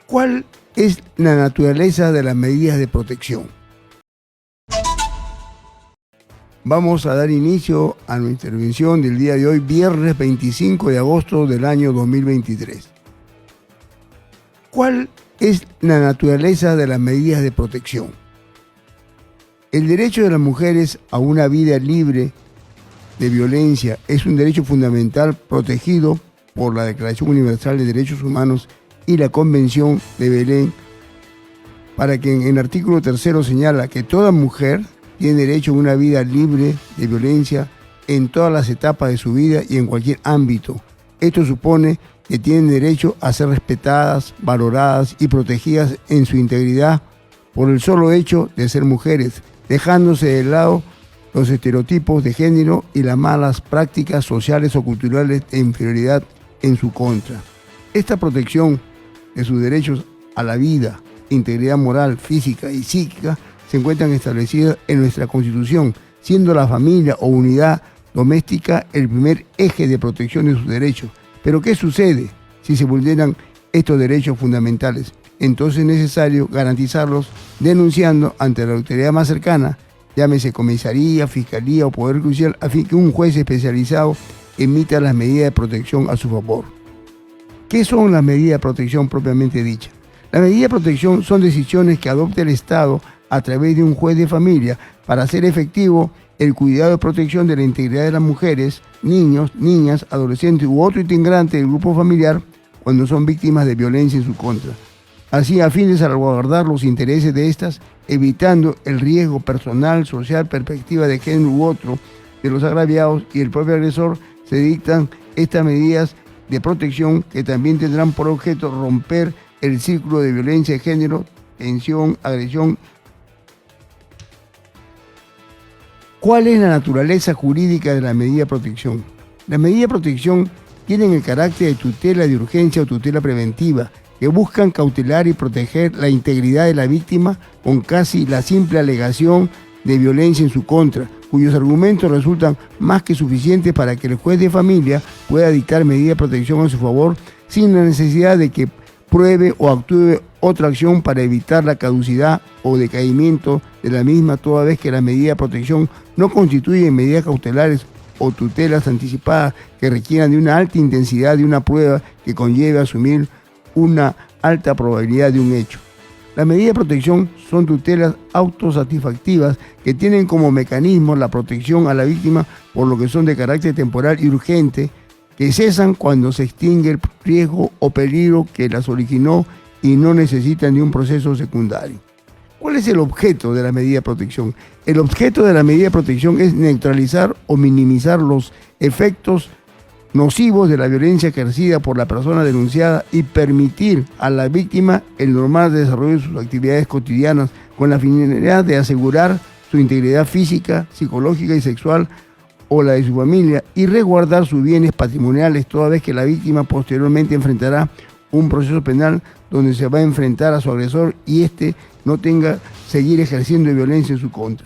¿Cuál es la naturaleza de las medidas de protección? Vamos a dar inicio a nuestra intervención del día de hoy, viernes 25 de agosto del año 2023. ¿Cuál es la naturaleza de las medidas de protección? El derecho de las mujeres a una vida libre de violencia es un derecho fundamental protegido por la Declaración Universal de Derechos Humanos y la Convención de Belén, para que en el artículo 3 señala que toda mujer tiene derecho a una vida libre de violencia en todas las etapas de su vida y en cualquier ámbito. Esto supone que tienen derecho a ser respetadas, valoradas y protegidas en su integridad por el solo hecho de ser mujeres, dejándose de lado los estereotipos de género y las malas prácticas sociales o culturales de inferioridad en su contra. Esta protección de sus derechos a la vida, integridad moral, física y psíquica se encuentran establecidas en nuestra Constitución, siendo la familia o unidad doméstica el primer eje de protección de sus derechos. Pero ¿qué sucede si se vulneran estos derechos fundamentales? Entonces es necesario garantizarlos denunciando ante la autoridad más cercana, llámese comisaría, fiscalía o poder judicial, a fin que un juez especializado emita las medidas de protección a su favor. ¿Qué son las medidas de protección propiamente dichas? Las medidas de protección son decisiones que adopta el Estado a través de un juez de familia para hacer efectivo el cuidado y protección de la integridad de las mujeres, niños, niñas, adolescentes u otro integrante del grupo familiar cuando son víctimas de violencia en su contra. Así, a fin de salvaguardar los intereses de estas, evitando el riesgo personal, social, perspectiva de género u otro de los agraviados y el propio agresor, se dictan estas medidas de protección que también tendrán por objeto romper el círculo de violencia de género, tensión, agresión. ¿Cuál es la naturaleza jurídica de la medida de protección? Las medidas de protección tienen el carácter de tutela de urgencia o tutela preventiva, que buscan cautelar y proteger la integridad de la víctima con casi la simple alegación de violencia en su contra, cuyos argumentos resultan más que suficientes para que el juez de familia pueda dictar medidas de protección a su favor sin la necesidad de que pruebe o actúe otra acción para evitar la caducidad o decaimiento de la misma, toda vez que la medida de protección no constituyen medidas cautelares o tutelas anticipadas que requieran de una alta intensidad de una prueba que conlleve asumir una alta probabilidad de un hecho. Las medidas de protección son tutelas autosatisfactivas que tienen como mecanismo la protección a la víctima, por lo que son de carácter temporal y urgente, que cesan cuando se extingue el riesgo o peligro que las originó y no necesitan de un proceso secundario. ¿Cuál es el objeto de la medida de protección? El objeto de la medida de protección es neutralizar o minimizar los efectos nocivos de la violencia ejercida por la persona denunciada y permitir a la víctima el normal desarrollo de sus actividades cotidianas con la finalidad de asegurar su integridad física, psicológica y sexual o la de su familia y resguardar sus bienes patrimoniales, toda vez que la víctima posteriormente enfrentará un proceso penal donde se va a enfrentar a su agresor y éste no tenga seguir ejerciendo violencia en su contra.